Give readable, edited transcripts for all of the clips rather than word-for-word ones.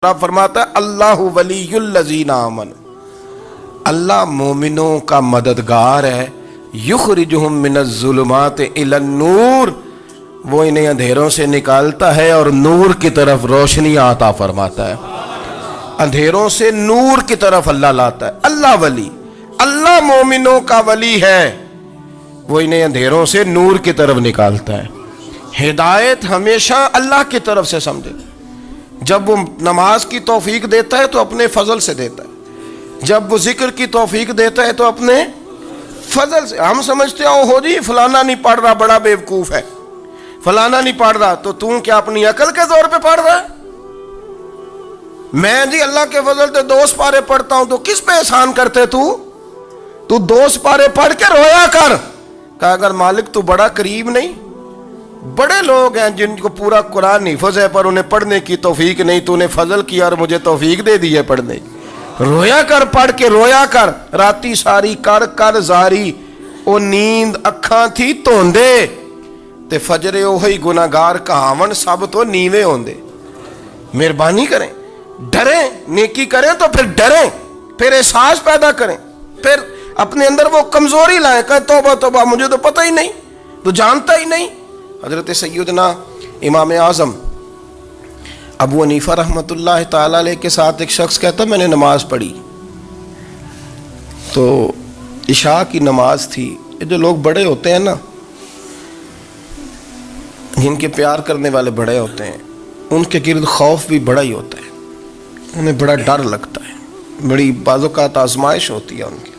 آپ فرماتا ہے اللہ ولی الذین آمن، اللہ مومنوں کا مددگار ہے، یخرجہم من الظلمات الی النور، وہ انہیں اندھیروں سے نکالتا ہے اور نور کی طرف روشنی عطا فرماتا ہے۔ اندھیروں سے نور کی طرف اللہ لاتا ہے۔ اللہ ولی، اللہ مومنوں کا ولی ہے، وہ انہیں اندھیروں سے نور کی طرف نکالتا ہے۔ ہدایت ہمیشہ اللہ کی طرف سے سمجھے۔ جب وہ نماز کی توفیق دیتا ہے تو اپنے فضل سے دیتا ہے، جب وہ ذکر کی توفیق دیتا ہے تو اپنے فضل سے۔ ہم سمجھتے ہیں ہو جی فلانا نہیں پڑھ رہا بڑا بیوقوف ہے، فلانا نہیں پڑھ رہا، تو تم کیا اپنی عقل کے زور پہ پڑھ رہا ہے؟ میں جی اللہ کے فضل سے 2 سپارے پڑھتا ہوں، تو کس پہ احسان کرتے تو 2 سپارے پڑھ کے رویا کر۔ کہا اگر مالک تو بڑا قریب نہیں، بڑے لوگ ہیں جن کو پورا قرآن حفظ ہے پر انہیں پڑھنے کی توفیق نہیں، تو انہیں فضل کیا اور مجھے توفیق دے دی ہے پڑھنے کی۔ رویا کر، پڑھ کے رویا کر، راتی ساری کر کر زاری، او نیند اکھاں تھی توندے تے فجرے اوہی گناہگار کہاون سب تو نیوے ہوندے۔ مہربانی کریں، ڈریں، نیکی کریں تو پھر ڈریں، پھر احساس پیدا کریں، پھر اپنے اندر وہ کمزوری لائیں، کہیں توبہ توبہ مجھے تو پتہ ہی نہیں، تو جانتا ہی نہیں۔ حضرت سیدنا امام اعظم ابو حنیفہ رحمۃ اللہ تعالی علیہ کے ساتھ ایک شخص کہتا میں نے نماز پڑھی، تو عشاء کی نماز تھی۔ یہ جو لوگ بڑے ہوتے ہیں نا، جن کے پیار کرنے والے بڑے ہوتے ہیں، ان کے گرد خوف بھی بڑا ہی ہوتا ہے، انہیں بڑا ڈر لگتا ہے، بڑی بعض اوقات آزمائش ہوتی ہے ان کی۔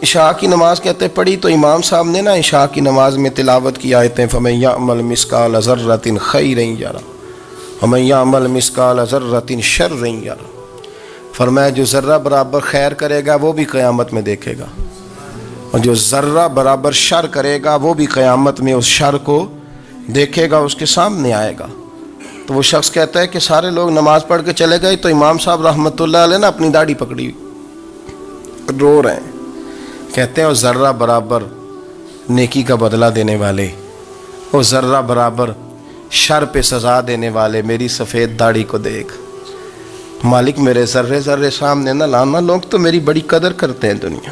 عشاء کی نماز کہتے پڑھی تو امام صاحب نے نا عشاء کی نماز میں تلاوت کی آیتیں فَمَن يَعْمَلْ مِثْقَالَ ذَرَّةٍ خَيْرًا يَرَهُ وَمَن يَعْمَلْ مِثْقَالَ ذَرَّةٍ شَرًّا يَرَهُ، فرمایا جو ذرہ برابر خیر کرے گا وہ بھی قیامت میں دیکھے گا، اور جو ذرہ برابر شر کرے گا وہ بھی قیامت میں اس شر کو دیکھے گا، اس کے سامنے آئے گا۔ تو وہ شخص کہتا ہے کہ سارے لوگ نماز پڑھ کے چلے گئے تو امام صاحب رحمۃ اللہ علیہ نے اپنی داڑھی پکڑی رو رہے ہیں، کہتے ہیں وہ ذرہ برابر نیکی کا بدلہ دینے والے، وہ ذرہ برابر شر پہ سزا دینے والے میری سفید داڑھی کو دیکھ، مالک میرے ذرے ذرے سامنے نہ لانا، لوگ تو میری بڑی قدر کرتے ہیں دنیا،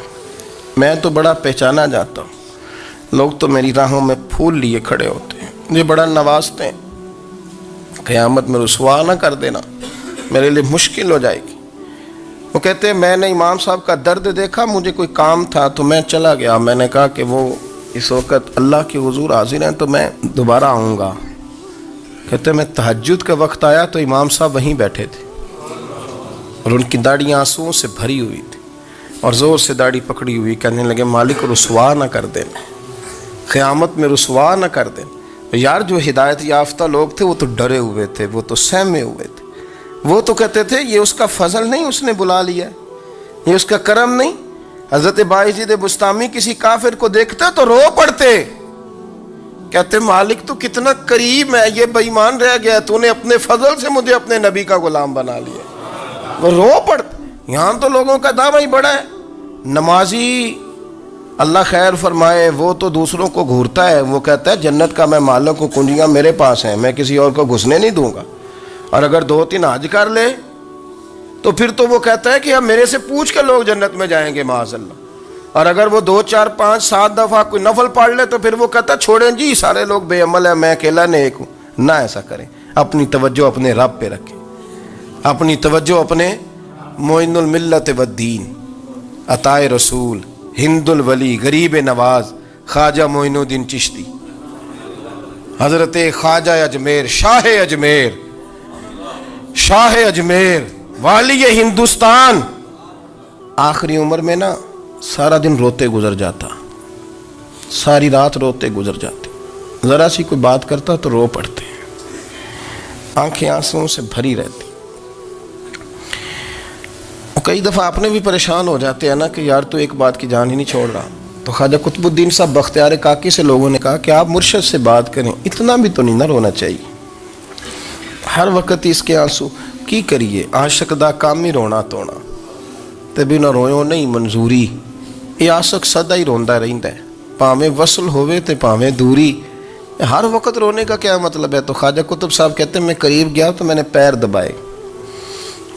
میں تو بڑا پہچانا جاتا ہوں، لوگ تو میری راہوں میں پھول لیے کھڑے ہوتے ہیں، مجھے بڑا نوازتے ہیں، قیامت میں رسوا نہ کر دینا، میرے لیے مشکل ہو جائے گی۔ وہ کہتے ہیں میں نے امام صاحب کا درد دیکھا، مجھے کوئی کام تھا تو میں چلا گیا، میں نے کہا کہ وہ اس وقت اللہ کے حضور حاضر ہیں تو میں دوبارہ آؤں گا۔ کہتے ہیں میں تہجد کا وقت آیا تو امام صاحب وہیں بیٹھے تھے اور ان کی داڑھی آنسوؤں سے بھری ہوئی تھی اور زور سے داڑھی پکڑی ہوئی، کہنے لگے مالک رسوا نہ کر دینا، قیامت میں رسوا نہ کر دینا۔ یار جو ہدایت یافتہ لوگ تھے وہ تو ڈرے ہوئے تھے، وہ تو سہمے ہوئے تھے، وہ تو کہتے تھے یہ اس کا فضل نہیں، اس نے بلا لیا، یہ اس کا کرم نہیں۔ حضرت باعزید بستامی کسی کافر کو دیکھتے تو رو پڑتے، کہتے مالک تو کتنا قریب ہے، یہ بے ایمان رہ گیا، تو نے اپنے فضل سے مجھے اپنے نبی کا غلام بنا لیا، وہ رو پڑتے۔ یہاں تو لوگوں کا دعویٰ ہی بڑا ہے، نمازی اللہ خیر فرمائے وہ تو دوسروں کو گھورتا ہے، وہ کہتا ہے جنت کا میں مالک ہوں، کنجیاں میرے پاس ہیں، میں کسی اور کو گھسنے نہیں دوں گا، اور اگر 2-3 حج کر لے تو پھر تو وہ کہتا ہے کہ اب میرے سے پوچھ کے لوگ جنت میں جائیں گے معاذ اللہ، اور اگر وہ 2 4 5 7 دفعہ کوئی نفل پڑھ لے تو پھر وہ کہتا ہے چھوڑیں جی سارے لوگ بے عمل ہیں، میں اکیلا نیک ہوں۔ نہ ایسا کریں، اپنی توجہ اپنے رب پہ رکھیں، اپنی توجہ اپنے معین الملت والدین، عطائے رسول، ہند الولی، غریب نواز، خواجہ معین الدین چشتی، حضرت خواجہ اجمیر، شاہ اجمیر، شاہ اجمیر، والی ہندوستان، آخری عمر میں نا سارا دن روتے گزر جاتا، ساری رات روتے گزر جاتے، ذرا سی کوئی بات کرتا تو رو پڑتے، آنکھیں آنسوؤں سے بھری رہتی۔ کئی دفعہ آپ نے بھی پریشان ہو جاتے ہیں نا کہ یار تو ایک بات کی جان ہی نہیں چھوڑ رہا، تو خواجہ قطب الدین صاحب بختیار کاکی سے لوگوں نے کہا کہ آپ مرشد سے بات کریں، اتنا بھی تو نہیں نہ رونا چاہیے، ہر وقت اس کے آنسو کی کریے، عاشق دا کام ہی رونا تونا تے بھی نہ رویو نہیں منظوری، یہ عاشق سدا ہی روندا رہندا ہے، پاویں وصل ہوئے تے پاویں دوری، ہر وقت رونے کا کیا مطلب ہے؟ تو خواجہ قطب صاحب کہتے ہیں میں قریب گیا تو میں نے پیر دبائے،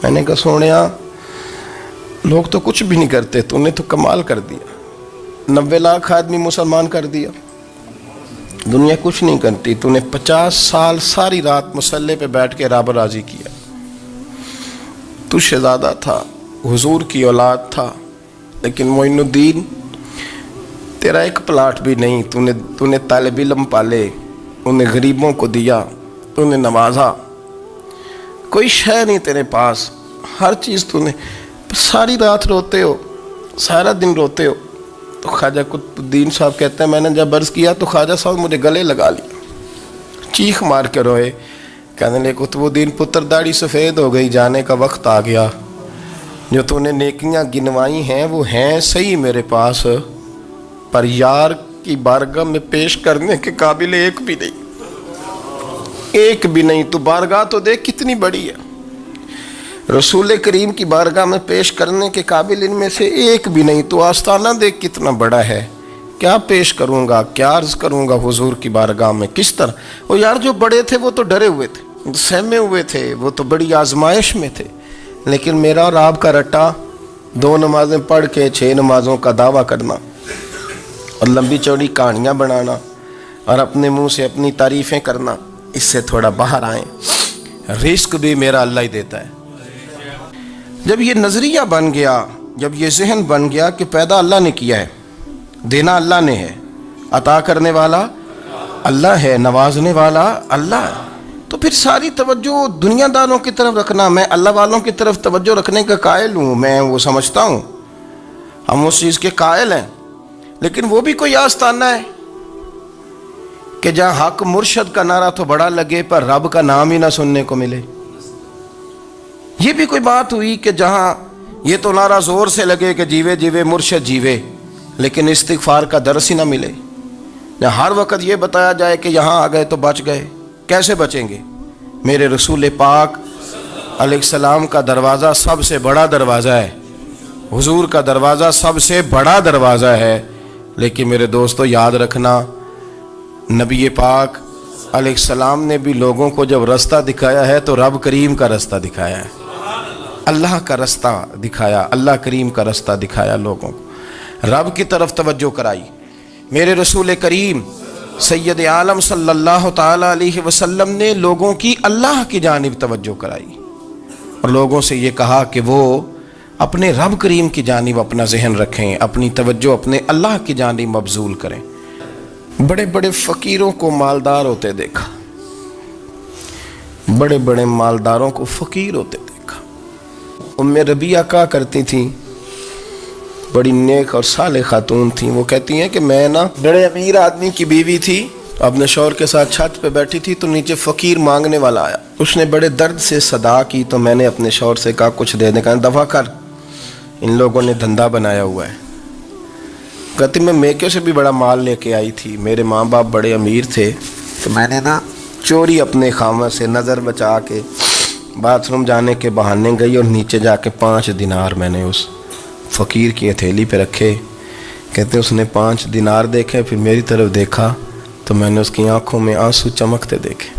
میں نے کہا سونیا لوگ تو کچھ بھی نہیں کرتے، تو نے تو کمال کر دیا، 90 لاکھ آدمی مسلمان کر دیا، دنیا کچھ نہیں کرتی، تو نے 50 سال ساری رات مصلے پہ بیٹھ کے رب راضی کیا، تو شہزادہ تھا، حضور کی اولاد تھا، لیکن معین الدین تیرا ایک پلاٹ بھی نہیں، تو نے طالب علم پالے، انہیں غریبوں کو دیا، انہیں نوازا، کوئی شے نہیں تیرے پاس، ہر چیز تو نے، ساری رات روتے ہو، سارا دن روتے ہو۔ تو خواجہ قطب الدین صاحب کہتے ہیں میں نے جب عرض کیا تو خواجہ صاحب مجھے گلے لگا لیا، چیخ مار کے روئے، کہنے لگے قطب الدین پتر داڑھی سفید ہو گئی، جانے کا وقت آ گیا، جو تو نے نیکیاں گنوائی ہیں وہ ہیں صحیح میرے پاس، پر یار کی بارگاہ میں پیش کرنے کے قابل ایک بھی نہیں، ایک بھی نہیں۔ تو بارگاہ تو دیکھ کتنی بڑی ہے، رسول کریم کی بارگاہ میں پیش کرنے کے قابل ان میں سے ایک بھی نہیں، تو آستانہ دیکھ کتنا بڑا ہے، کیا پیش کروں گا، کیا عرض کروں گا حضور کی بارگاہ میں، کس طرح۔ وہ یار جو بڑے تھے وہ تو ڈرے ہوئے تھے، سہمے ہوئے تھے، وہ تو بڑی آزمائش میں تھے، لیکن میرا اور آپ کا رٹا 2 نمازیں پڑھ کے 6 نمازوں کا دعویٰ کرنا اور لمبی چوڑی کہانیاں بنانا اور اپنے منہ سے اپنی تعریفیں کرنا، اس سے تھوڑا باہر آئیں، رزق بھی میرا اللہ ہی دیتا ہے۔ جب یہ نظریہ بن گیا، جب یہ ذہن بن گیا کہ پیدا اللہ نے کیا ہے، دینا اللہ نے ہے، عطا کرنے والا اللہ ہے، نوازنے والا اللہ ہے، تو پھر ساری توجہ دنیا داروں کی طرف رکھنا، میں اللہ والوں کی طرف توجہ رکھنے کا قائل ہوں، میں وہ سمجھتا ہوں، ہم اس چیز کے قائل ہیں، لیکن وہ بھی کوئی آستانہ ہے کہ جہاں حق مرشد کا نعرہ تو بڑا لگے پر رب کا نام ہی نہ سننے کو ملے۔ یہ بھی کوئی بات ہوئی کہ جہاں یہ تو نعرہ زور سے لگے کہ جیوے جیوے مرشد جیوے، لیکن استغفار کا درس ہی نہ ملے، جہاں ہر وقت یہ بتایا جائے کہ یہاں آ گئے تو بچ گئے، کیسے بچیں گے؟ میرے رسول پاک علیہ السلام کا دروازہ سب سے بڑا دروازہ ہے، حضور کا دروازہ سب سے بڑا دروازہ ہے، لیکن میرے دوستو یاد رکھنا، نبی پاک علیہ السلام نے بھی لوگوں کو جب رستہ دکھایا ہے تو رب کریم کا رستہ دکھایا ہے، اللہ کا رستہ دکھایا، اللہ کریم کا رستہ دکھایا، لوگوں کو رب کی طرف توجہ کرائی۔ میرے رسول کریم سید عالم صلی اللہ تعالی علیہ وسلم نے لوگوں کی اللہ کی جانب توجہ کرائی اور لوگوں سے یہ کہا کہ وہ اپنے رب کریم کی جانب اپنا ذہن رکھیں، اپنی توجہ اپنے اللہ کی جانب مبذول کریں۔ بڑے بڑے فقیروں کو مالدار ہوتے دیکھا، بڑے بڑے مالداروں کو فقیر ہوتے دیکھا۔ ام ربیعہ کہا کرتی تھیں، بڑی نیک اور صالح خاتون تھیں، وہ کہتی ہیں کہ میں نا بڑے امیر آدمی کی بیوی تھی، اپنے شوہر کے ساتھ چھت پہ بیٹھی تھی تو نیچے فقیر مانگنے والا آیا، اس نے بڑے درد سے صدا کی تو میں نے اپنے شوہر سے کہا کچھ دے دیں، کہا دفع کر، ان لوگوں نے دھندا بنایا ہوا ہے۔ کہتی میں میکے سے بھی بڑا مال لے کے آئی تھی، میرے ماں باپ بڑے امیر تھے تو میں نے نا چوری اپنے خامہ سے نظر بچا کے باتھ روم جانے کے بہانے گئی اور نیچے جا کے 5 دینار میں نے اس فقیر کی ہتھیلی پہ رکھے۔ کہتے اس نے 5 دینار دیکھے، پھر میری طرف دیکھا تو میں نے اس کی آنکھوں میں آنسو چمکتے دیکھے،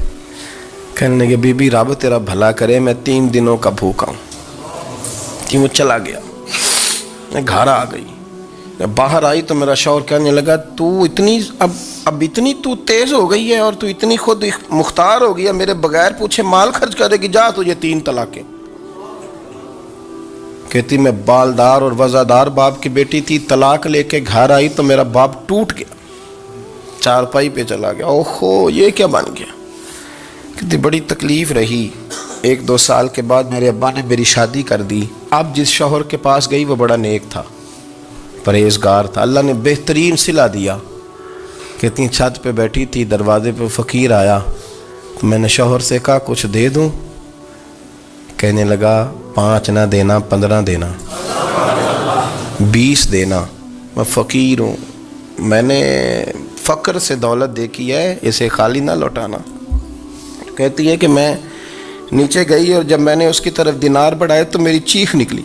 کہنے لگے بی بی رب تیرا بھلا کرے، میں 3 دنوں کا بھوکا ہوں۔ کہ وہ چلا گیا، میں گھر آ گئی، جب باہر آئی تو میرا شوہر کہنے لگا تو اتنی اب اتنی تو تیز ہو گئی ہے اور تو اتنی خود مختار ہو گئی ہے، میرے بغیر پوچھے مال خرچ کرے گی، جا تجھے 3 طلاقیں۔ کہتی میں بالدار اور وزادار باپ کی بیٹی تھی، طلاق لے کے گھر آئی تو میرا باپ ٹوٹ گیا، چارپائی پہ چلا گیا، اوہو یہ کیا بن گیا۔ کہتی بڑی تکلیف رہی، 1-2 سال کے بعد میرے ابا نے میری شادی کر دی۔ اب جس شوہر کے پاس گئی وہ بڑا نیک تھا، پرہیزگار تھا، اللہ نے بہترین صلہ دیا۔ کہتی چھت پہ بیٹھی تھی، دروازے پہ فقیر آیا تو میں نے شوہر سے کہا کچھ دے دوں، کہنے لگا 5 نہ دینا، 15 دینا، 20 دینا، میں فقیر ہوں، میں نے فقر سے دولت دیکھی ہے، اسے خالی نہ لوٹانا۔ کہتی ہے کہ میں نیچے گئی اور جب میں نے اس کی طرف دینار بڑھائے تو میری چیخ نکلی،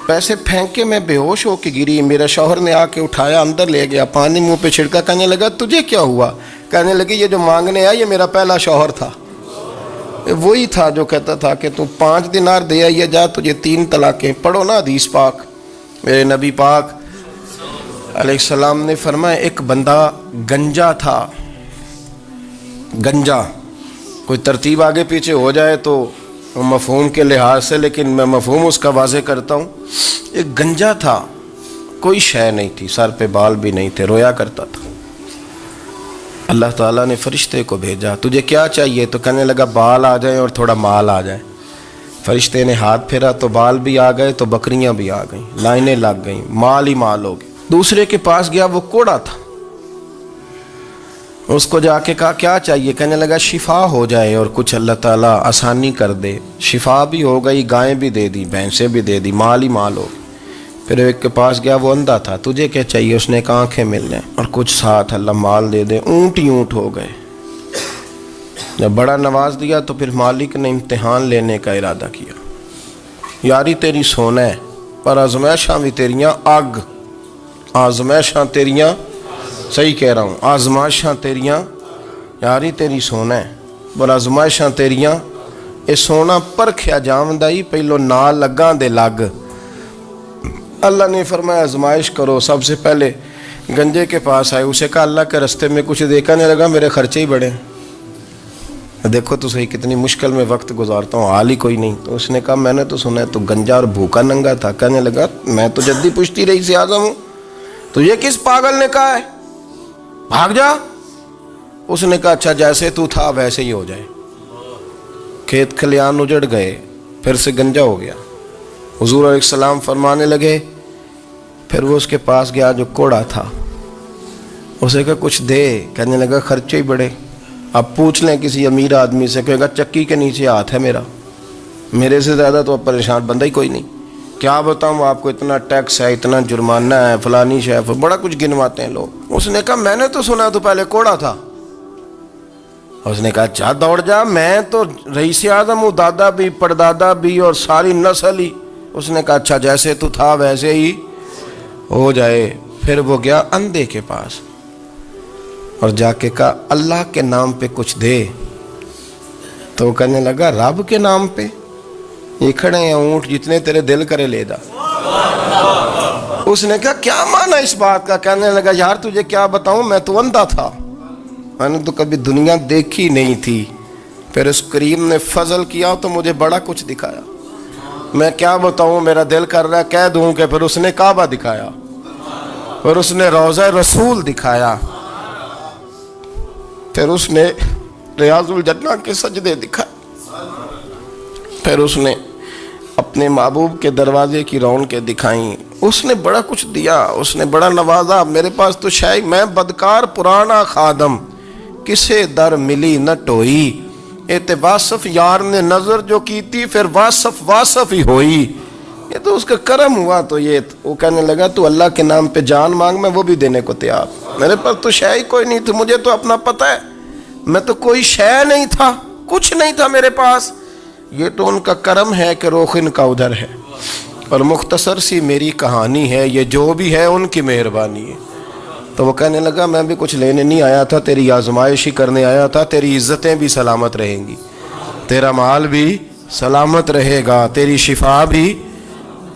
پیسے پھینک کے میں بے ہوش ہو کے گری، میرا شوہر نے آ کے اٹھایا، اندر لے گیا، پانی منہ پہ چھڑکا، کہنے لگا تجھے کیا ہوا؟ کہنے لگی یہ جو مانگنے آیا یہ میرا پہلا شوہر تھا، وہی تھا جو کہتا تھا کہ تو 5 دینار دے آئیے جا تجھے 3 طلاقیں. پڑھو نا حدیث پاک. میرے نبی پاک علیہ السلام نے فرمایا ایک بندہ گنجا تھا. گنجا کوئی ترتیب آگے پیچھے ہو جائے تو مفہوم کے لحاظ سے، لیکن میں مفہوم اس کا واضح کرتا ہوں. ایک گنجا تھا، کوئی شے نہیں تھی، سر پہ بال بھی نہیں تھے، رویا کرتا تھا. اللہ تعالیٰ نے فرشتے کو بھیجا، تجھے کیا چاہیے؟ تو کہنے لگا بال آ جائیں اور تھوڑا مال آ جائے. فرشتے نے ہاتھ پھیرا تو بال بھی آ گئے تو بکریاں بھی آ گئیں، لائنیں لگ گئیں، مال ہی مال ہو گئے. دوسرے کے پاس گیا، وہ کوڑا تھا. اس کو جا کے کہا کیا چاہیے؟ کہنے لگا شفا ہو جائے اور کچھ اللہ تعالیٰ آسانی کر دے. شفا بھی ہو گئی، گائیں بھی دے دی، بھینسیں بھی دے دی، مال ہی مال ہو گئی. پھر ایک کے پاس گیا، وہ اندھا تھا. تجھے کیا چاہیے؟ اس نے کہا آنکھیں مل جائیں اور کچھ ساتھ اللہ مال دے دے. اونٹ ہی اونٹ ہو گئے. جب بڑا نواز دیا تو پھر مالک نے امتحان لینے کا ارادہ کیا. یاری تیری سونا ہے پر آزمائشاں بھی تیریاں اگ. آزمائشاں تیریاں، صحیح کہہ رہا ہوں، آزمائشاں تیریاں، یاری تیری سونا ہے پر آزمائشاں تیریاں. اے سونا پرکھیا جاوندا ہی پہلو نال لگاں دے لگ. اللہ نے فرمایا آزمائش کرو. سب سے پہلے گنجے کے پاس آئے، اسے کہا اللہ کے رستے میں کچھ دیکھا نہیں لگا، میرے خرچے ہی بڑے. دیکھو تو صحیح کتنی مشکل میں وقت گزارتا ہوں، حال ہی کوئی نہیں. تو اس نے کہا میں نے تو سنا ہے تو گنجا اور بھوکا ننگا تھا. کہنے لگا میں تو جدی پشتی رئیس اعظم ہوں، تو یہ کس پاگل نے کہا ہے بھاگ جا. اس نے کہا اچھا جیسے تو تھا ویسے ہی ہو جائے. کھیت کھلیان اجڑ گئے، پھر سے گنجا ہو گیا. حضور علیہ السلام فرمانے لگے. پھر وہ اس کے پاس گیا جو کوڑا تھا، اسے کہا کچھ دے. کہنے لگا خرچے ہی بڑے. اب پوچھ لیں کسی امیر آدمی سے، کہے گا چکی کے نیچے ہاتھ ہے میرا، میرے سے زیادہ تو اب پریشان بندہ ہی کوئی نہیں. کیا بتاؤں آپ کو، اتنا ٹیکس ہے، اتنا جرمانہ ہے، فلانی شے، بڑا کچھ گنواتے ہیں لوگ. اس نے کہا میں نے تو سنا تو پہلے کوڑا تھا. اس نے کہا اچھا دوڑ جا، میں تو رئیس اعظم ہوں، دادا بھی پردادا بھی اور ساری نسل ہی. اس نے کہا اچھا جیسے تو تھا ویسے ہی ہو جائے. پھر وہ گیا اندھے کے پاس اور جا کے کہا اللہ کے نام پہ کچھ دے. تو وہ کہنے لگا رب کے نام پہ؟ یہ کھڑے ہیں اونٹ، جتنے تیرے دل کرے لے دا. اس نے کہا کیا معنی اس بات کا؟ کہنے لگا یار تجھے کیا بتاؤں، میں تو اندھا تھا، میں نے تو کبھی دنیا دیکھی نہیں تھی. پھر اس کریم نے فضل کیا تو مجھے بڑا کچھ دکھایا. میں کیا بتاؤں، میرا دل کر رہا ہے کہہ دوں کہ پھر اس نے کعبہ دکھایا، پھر اس نے روضہ رسول دکھایا، پھر اس نے ریاض الجنہ کے سجدے دکھائے، پھر اس نے اپنے محبوب کے دروازے کی رونقیں دکھائیں. اس نے بڑا کچھ دیا، اس نے بڑا نوازا. میرے پاس تو شاید میں بدکار پرانا خادم، کسے در ملی نہ ٹوئی. اے واصف یار نے نظر جو کی تھی، پھر واصف ہی ہوئی. یہ تو اس کا کرم ہوا. تو یہ وہ کہنے لگا تو اللہ کے نام پہ جان مانگ، میں وہ بھی دینے کو تیار. میرے پاس تو شے ہی کوئی نہیں تھی، مجھے تو اپنا پتہ ہے، میں تو کوئی شے نہیں تھا، کچھ نہیں تھا میرے پاس. یہ تو ان کا کرم ہے کہ رخ ان کا ادھر ہے. اور مختصر سی میری کہانی ہے، یہ جو بھی ہے ان کی مہربانی ہے. تو وہ کہنے لگا میں بھی کچھ لینے نہیں آیا تھا، تیری آزمائش ہی کرنے آیا تھا. تیری عزتیں بھی سلامت رہیں گی، تیرا مال بھی سلامت رہے گا، تیری شفا بھی.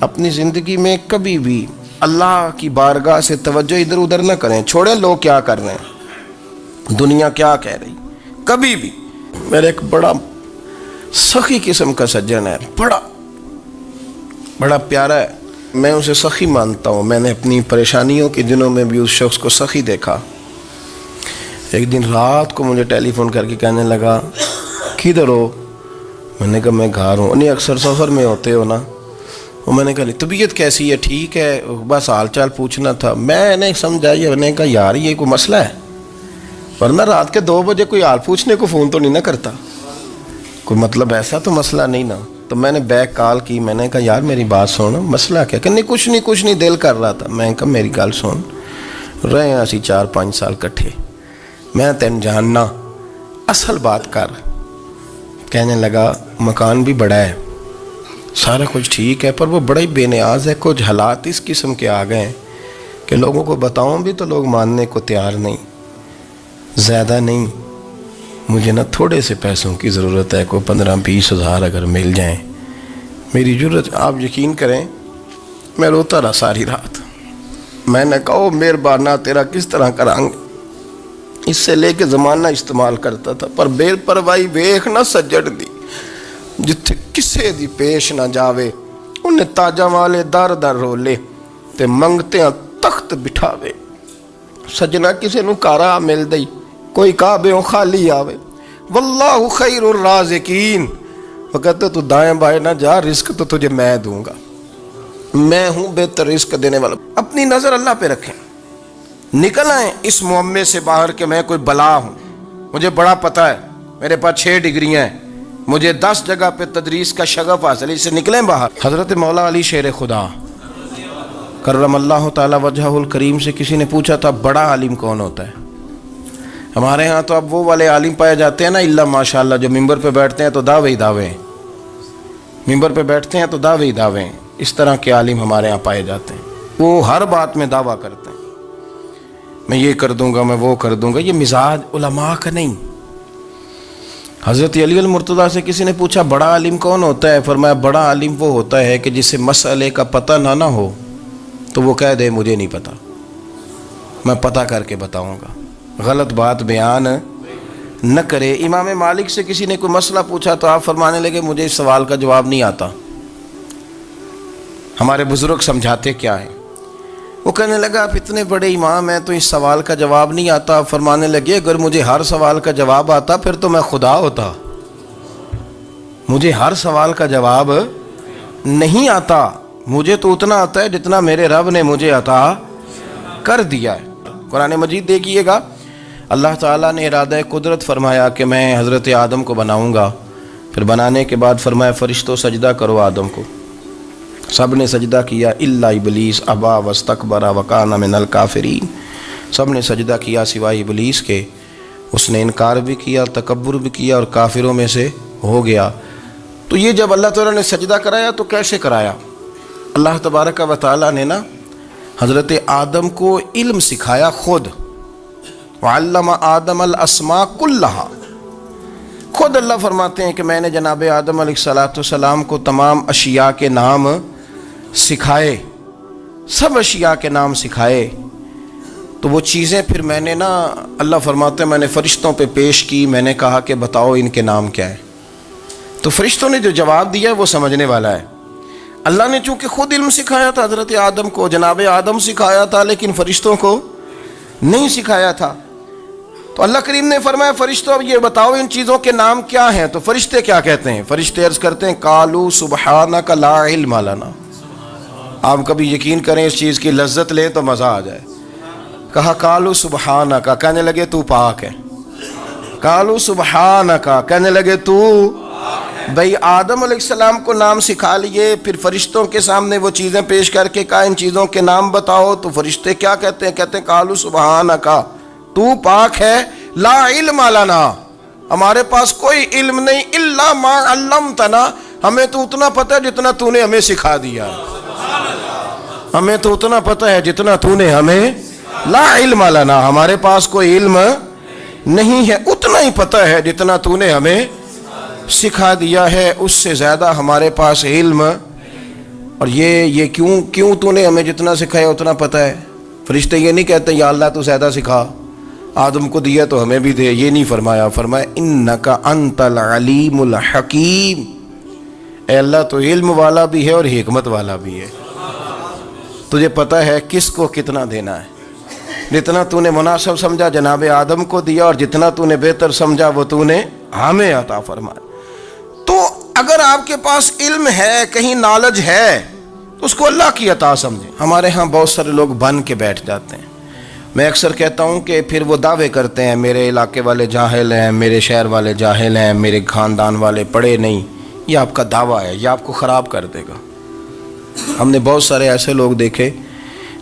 اپنی زندگی میں کبھی بھی اللہ کی بارگاہ سے توجہ ادھر ادھر نہ کریں. چھوڑیں لوگ کیا کر رہے ہیں، دنیا کیا کہہ رہی. کبھی بھی. میرے ایک بڑا سخی قسم کا سجن ہے، بڑا پیارا ہے، میں اسے سخی مانتا ہوں. میں نے اپنی پریشانیوں کے دنوں میں بھی اس شخص کو سخی دیکھا. ایک دن رات کو مجھے ٹیلی فون کر کے کہنے لگا کدھر ہو؟ میں نے کہا میں گھر ہوں. نہیں اکثر سفر میں ہوتے ہو نا؟ اور میں نے کہا طبیعت کیسی ہے؟ ٹھیک ہے، بس حال چال پوچھنا تھا. میں نے سمجھا، میں نے کہا یار یہ کوئی مسئلہ ہے، ورنہ رات کے 2 بجے کوئی حال پوچھنے کو فون تو نہیں نہ کرتا، کوئی مطلب ایسا تو مسئلہ نہیں نا. تو میں نے بیک کال کی، میں نے کہا یار میری بات سن، مسئلہ کیا؟ کہ نہیں کچھ نہیں دل کر رہا تھا. میں نے کہا میری گل سن، رہے ہیں اسی 4-5 سال کٹھے، میں تین جاننا، اصل بات کر. کہنے لگا مکان بھی بڑا ہے، سارا کچھ ٹھیک ہے، پر وہ بڑا ہی بے نیاز ہے. کچھ حالات اس قسم کے آ گئے ہیں کہ لوگوں کو بتاؤں بھی تو لوگ ماننے کو تیار نہیں، زیادہ نہیں، مجھے نا تھوڑے سے پیسوں کی ضرورت ہے، کوئی 15-20 ہزار اگر مل جائیں میری ضرورت۔ آپ یقین کریں میں روتا رہا ساری رات۔ میں نے کہا مہربانہ تیرا کس طرح کریں گے، اس سے لے کے زمانہ استعمال کرتا تھا، پر بے پرواہی ویخ نہ سجڑ دی جتھے کسے دی پیش نہ جاوے، انہیں تاجاں والے در در رولے تے منگتے ہیں تخت بٹھاوے۔ سجنا کسے نو کارا مل دئی، کوئی کعبے خالی آوے۔ واللہ خیر الرازقین، وہ کہتے تو دائیں بائیں نہ جا، رزق تو تجھے میں دوں گا، میں ہوں بہتر رزق دینے والا۔ اپنی نظر اللہ پہ رکھیں، نکل آئیں اس معمے سے باہر کہ میں کوئی بلا ہوں، مجھے بڑا پتہ ہے، میرے پاس 6 ڈگریاں ہیں، مجھے 10 جگہ پہ تدریس کا شغف حاصل ہے، اس سے نکلیں باہر۔ حضرت مولا علی شیر خدا کرم اللہ تعالی وجہہ الکریم سے کسی نے پوچھا تھا بڑا عالم کون ہوتا ہے؟ ہمارے ہاں تو اب وہ والے عالم پائے جاتے ہیں نا اللہ ماشاءاللہ، جو ممبر پہ بیٹھتے ہیں تو دعوے ہی دعوے، ممبر پہ بیٹھتے ہیں تو دعوے ہی دعوے، اس طرح کے عالم ہمارے ہاں پائے جاتے ہیں، وہ ہر بات میں دعویٰ کرتے ہیں، میں یہ کر دوں گا، میں وہ کر دوں گا۔ یہ مزاج علماء کا نہیں۔ حضرت علی المرتضیٰ سے کسی نے پوچھا بڑا عالم کون ہوتا ہے؟ فرمایا بڑا عالم وہ ہوتا ہے کہ جسے مسئلے کا پتہ نہ ہو تو وہ کہہ دے مجھے نہیں پتہ، میں پتہ کر کے بتاؤں گا، غلط بات بیان نہ کرے۔ امام مالک سے کسی نے کوئی مسئلہ پوچھا تو آپ فرمانے لگے مجھے اس سوال کا جواب نہیں آتا، ہمارے بزرگ سمجھاتے کیا ہیں؟ وہ کہنے لگا آپ اتنے بڑے امام ہیں تو اس سوال کا جواب نہیں آتا۔ آپ فرمانے لگے اگر مجھے ہر سوال کا جواب آتا پھر تو میں خدا ہوتا، مجھے ہر سوال کا جواب نہیں آتا، مجھے تو اتنا آتا ہے جتنا میرے رب نے مجھے عطا کر دیا ہے۔ قرآن مجید دیکھیے گا، اللہ تعالیٰ نے ارادہ قدرت فرمایا کہ میں حضرت آدم کو بناؤں گا، پھر بنانے کے بعد فرمایا فرشتوں سجدہ کرو آدم کو، سب نے سجدہ کیا الا ابلیس ابا واستکبر وکان من الکافرین، سب نے سجدہ کیا سوائے ابلیس کے، اس نے انکار بھی کیا، تکبر بھی کیا اور کافروں میں سے ہو گیا۔ تو یہ جب اللہ تعالیٰ نے سجدہ کرایا تو کیسے کرایا؟ اللہ تبارک و تعالیٰ نے نا حضرت آدم کو علم سکھایا خود، وعلم آدم الاسماء کلہا، خود اللہ فرماتے ہیں کہ میں نے جناب آدم علیہ السلام کو تمام اشیاء کے نام سکھائے، سب اشیاء کے نام سکھائے۔ تو وہ چیزیں پھر میں نے نا، اللہ فرماتے ہیں میں نے فرشتوں پہ پیش کی، میں نے کہا کہ بتاؤ ان کے نام کیا ہے، تو فرشتوں نے جو جواب دیا ہے وہ سمجھنے والا ہے۔ اللہ نے چونکہ خود علم سکھایا تھا حضرت آدم کو، جناب آدم سکھایا تھا لیکن فرشتوں کو نہیں سکھایا تھا، تو اللہ کریم نے فرمایا فرشتوں اب یہ بتاؤ ان چیزوں کے نام کیا ہیں؟ تو فرشتے کیا کہتے ہیں؟ فرشتے عرض کرتے ہیں قالوا سبحانک لا علم لنا۔ آپ کبھی یقین کریں اس چیز کی لذت لیں تو مزہ آ جائے۔ کہا قالوا سبحانک، کہنے لگے تو پاک ہے، قالوا سبحانک، کہنے لگے تو بھئی آدم علیہ السلام کو نام سکھا لیے، پھر فرشتوں کے سامنے وہ چیزیں پیش کر کے کہا ان چیزوں کے نام بتاؤ، تو فرشتے کیا کہتے ہیں؟ کہتے ہیں قالوا سبحانک، تو پاک ہے، لا علم لنا، ہمارے پاس کوئی علم نہیں، الا ما علمتنا، ہمیں تو اتنا پتہ ہے جتنا تو نے ہمیں سکھا دیا، ہمیں تو اتنا پتہ ہے جتنا تو نے ہمیں، لا علم لنا، ہمارے پاس کوئی علم نہیں ہے، اتنا ہی پتہ ہے جتنا تو نے ہمیں سکھا دیا ہے، اس سے زیادہ ہمارے پاس علم، اور یہ کیوں تو نے ہمیں جتنا سکھایا اتنا پتہ ہے۔ فرشتے یہ نہیں کہتے یا اللہ تو زیادہ سکھا، آدم کو دیا تو ہمیں بھی دے، یہ نہیں فرمایا، فرمایا انک انت العلیم الحکیم، اے اللہ تو علم والا بھی ہے اور حکمت والا بھی ہے، تجھے پتہ ہے کس کو کتنا دینا ہے، جتنا تو نے مناسب سمجھا جناب آدم کو دیا، اور جتنا تو نے بہتر سمجھا وہ تو نے ہمیں عطا فرمایا۔ تو اگر آپ کے پاس علم ہے، کہیں نالج ہے، تو اس کو اللہ کی عطا سمجھیں۔ ہمارے ہاں بہت سارے لوگ بن کے بیٹھ جاتے ہیں، میں اکثر کہتا ہوں کہ پھر وہ دعوے کرتے ہیں میرے علاقے والے جاہل ہیں، میرے شہر والے جاہل ہیں، میرے خاندان والے پڑھے نہیں، یہ آپ کا دعویٰ ہے، یہ آپ کو خراب کر دے گا۔ ہم نے بہت سارے ایسے لوگ دیکھے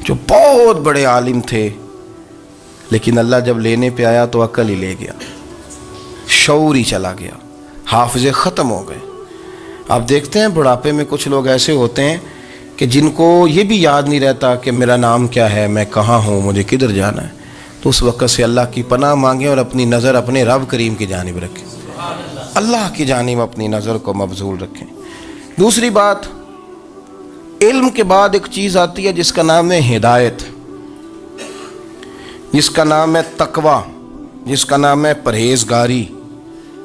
جو بہت بڑے عالم تھے، لیکن اللہ جب لینے پہ آیا تو عقل ہی لے گیا، شعور ہی چلا گیا، حافظے ختم ہو گئے۔ آپ دیکھتے ہیں بڑھاپے میں کچھ لوگ ایسے ہوتے ہیں کہ جن کو یہ بھی یاد نہیں رہتا کہ میرا نام کیا ہے، میں کہاں ہوں، مجھے کدھر جانا ہے۔ تو اس وقت سے اللہ کی پناہ مانگیں اور اپنی نظر اپنے رب کریم کی جانب رکھیں، اللہ کی جانب اپنی نظر کو مبذول رکھیں۔ دوسری بات، علم کے بعد ایک چیز آتی ہے جس کا نام ہے ہدایت، جس کا نام ہے تقوی، جس کا نام ہے پرہیزگاری،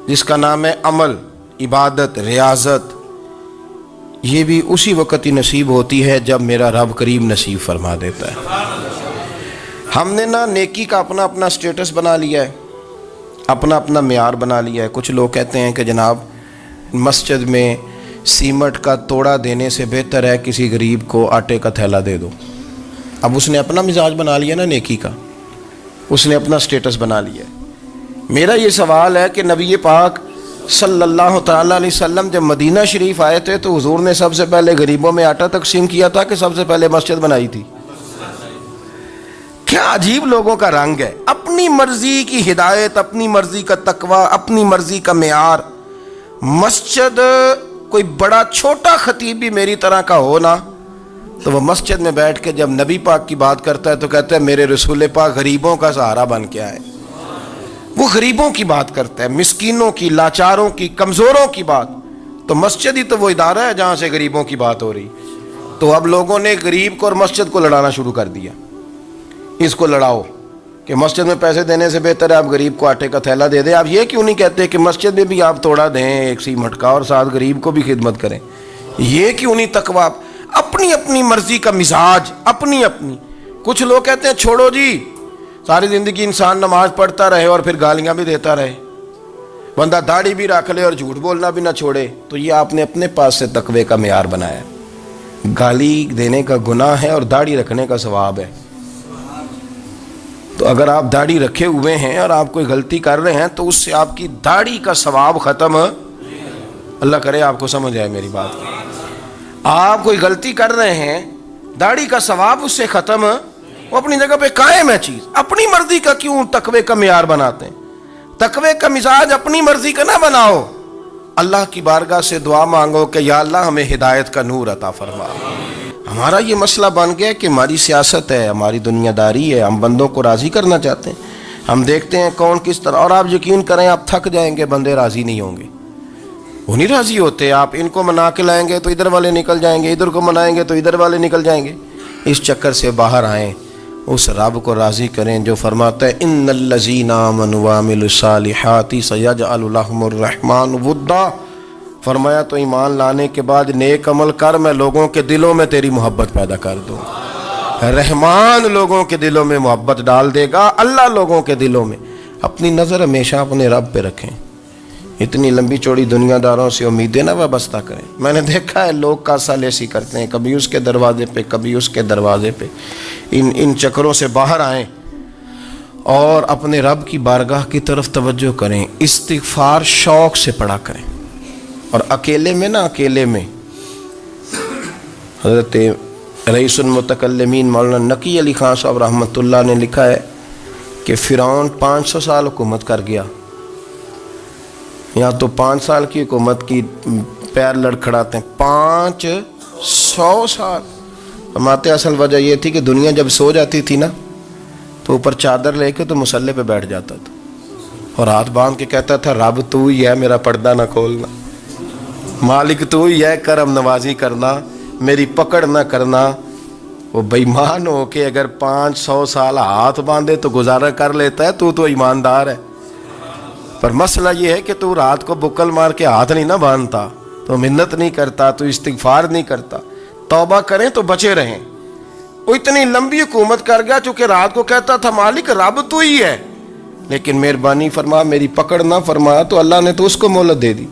جس کا نام ہے عمل، عبادت، ریاضت۔ یہ بھی اسی وقت ہی نصیب ہوتی ہے جب میرا رب کریم نصیب فرما دیتا ہے۔ ہم نے نا نیکی کا اپنا اپنا سٹیٹس بنا لیا ہے، اپنا اپنا معیار بنا لیا ہے۔ کچھ لوگ کہتے ہیں کہ جناب مسجد میں سیمٹ کا توڑا دینے سے بہتر ہے کسی غریب کو آٹے کا تھیلا دے دو۔ اب اس نے اپنا مزاج بنا لیا نا نیکی کا، اس نے اپنا سٹیٹس بنا لیا ہے۔ میرا یہ سوال ہے کہ نبی پاک صلی اللہ تعالیٰ علیہ وسلم جب مدینہ شریف آئے تھے تو حضور نے سب سے پہلے غریبوں میں آٹا تقسیم کیا تھا کہ سب سے پہلے مسجد بنائی تھی؟ کیا عجیب لوگوں کا رنگ ہے، اپنی مرضی کی ہدایت، اپنی مرضی کا تقوی، اپنی مرضی کا معیار۔ مسجد کوئی بڑا چھوٹا خطیب بھی میری طرح کا ہو نا، تو وہ مسجد میں بیٹھ کے جب نبی پاک کی بات کرتا ہے تو کہتا ہے میرے رسول پاک غریبوں کا سہارا بن کے آئے۔ وہ غریبوں کی بات کرتا ہے، مسکینوں کی، لاچاروں کی، کمزوروں کی بات۔ تو مسجد ہی تو وہ ادارہ ہے جہاں سے غریبوں کی بات ہو رہی۔ تو اب لوگوں نے غریب کو اور مسجد کو لڑانا شروع کر دیا، اس کو لڑاؤ کہ مسجد میں پیسے دینے سے بہتر ہے آپ غریب کو آٹے کا تھیلا دے دیں۔ آپ یہ کیوں نہیں کہتے کہ مسجد میں بھی آپ توڑا دیں ایک سیمٹ کا اور ساتھ غریب کو بھی خدمت کریں؟ یہ کیوں نہیں تقویٰ؟ اپنی اپنی مرضی کا مزاج، اپنی اپنی۔ کچھ لوگ کہتے ہیں چھوڑو جی، ساری زندگی انسان نماز پڑھتا رہے اور پھر گالیاں بھی دیتا رہے، بندہ داڑھی بھی رکھ لے اور جھوٹ بولنا بھی نہ چھوڑے۔ تو یہ آپ نے اپنے پاس سے تقوی کا معیار بنایا ہے۔ گالی دینے کا گناہ ہے اور داڑھی رکھنے کا ثواب ہے۔ تو اگر آپ داڑھی رکھے ہوئے ہیں اور آپ کوئی غلطی کر رہے ہیں تو اس سے آپ کی داڑھی کا ثواب ختم، اللہ کرے آپ کو سمجھ آئے میری بات۔ آپ کوئی غلطی کر رہے ہیں، داڑھی کا ثواب اس سے ختم، وہ اپنی جگہ پہ قائم ہے چیز۔ اپنی مرضی کا کیوں تقوی کا معیار بناتے ہیں؟ تقوی کا مزاج اپنی مرضی کا نہ بناؤ، اللہ کی بارگاہ سے دعا مانگو کہ یا اللہ ہمیں ہدایت کا نور عطا فرما۔ ہمارا یہ مسئلہ بن گیا کہ ہماری سیاست ہے، ہماری دنیا داری ہے، ہم بندوں کو راضی کرنا چاہتے ہیں۔ ہم دیکھتے ہیں کون کس طرح، اور آپ یقین کریں آپ تھک جائیں گے، بندے راضی نہیں ہوں گے، وہ نہیں راضی ہوتے۔ آپ ان کو منا کے لائیں گے تو ادھر والے نکل جائیں گے، ادھر کو منائیں گے تو ادھر والے نکل جائیں گے۔ اس چکر سے باہر آئیں، اس رب کو راضی کریں جو فرماتا ہے ان الذین آمنوا وعملوا الصالحات سیجعل لهم الرحمن ودا۔ فرمایا تو ایمان لانے کے بعد نیک عمل کر، میں لوگوں کے دلوں میں تیری محبت پیدا کر دوں۔ رحمان لوگوں کے دلوں میں محبت ڈال دے گا، اللہ لوگوں کے دلوں میں۔ اپنی نظر ہمیشہ اپنے رب پہ رکھیں، اتنی لمبی چوڑی دنیا داروں سے امیدیں نہ وابستہ کریں۔ میں نے دیکھا ہے لوگ کاسا لیسی کرتے ہیں، کبھی اس کے دروازے پہ کبھی اس کے دروازے پہ۔ ان چکروں سے باہر آئیں اور اپنے رب کی بارگاہ کی طرف توجہ کریں۔ استغفار شوق سے پڑھا کریں، اور اکیلے میں نا، اکیلے میں۔ حضرت رئیس المتکلمین مولانا نقی علی خان صاحب رحمۃ اللہ نے لکھا ہے کہ فرعون 500 سال حکومت کر گیا، یا تو 5 سال کی حکومت کی پیر لڑکھڑاتے ہیں، 500 سال۔ فرماتے اصل وجہ یہ تھی کہ دنیا جب سو جاتی تھی نا تو اوپر چادر لے کے تو مصلے پہ بیٹھ جاتا تھا اور ہاتھ باندھ کے کہتا تھا رب تو ہی ہے، میرا پردہ نہ کھولنا، مالک تو ہی ہے، کرم نوازی کرنا، میری پکڑ نہ کرنا۔ وہ بے ایمان ہو کے اگر 500 سال ہاتھ باندھے تو گزارا کر لیتا ہے، تو ایماندار ہے۔ پر مسئلہ یہ ہے کہ تو رات کو بکل مار کے ہاتھ نہیں نہ باندھتا، تو منت نہیں کرتا، تو استغفار نہیں کرتا۔ توبہ کریں تو بچے رہیں۔ وہ اتنی لمبی حکومت کر گیا چونکہ رات کو کہتا تھا مالک رب تو ہی ہے، لیکن مہربانی فرما، میری پکڑ نہ فرمایا تو اللہ نے تو اس کو مہلت دے دی۔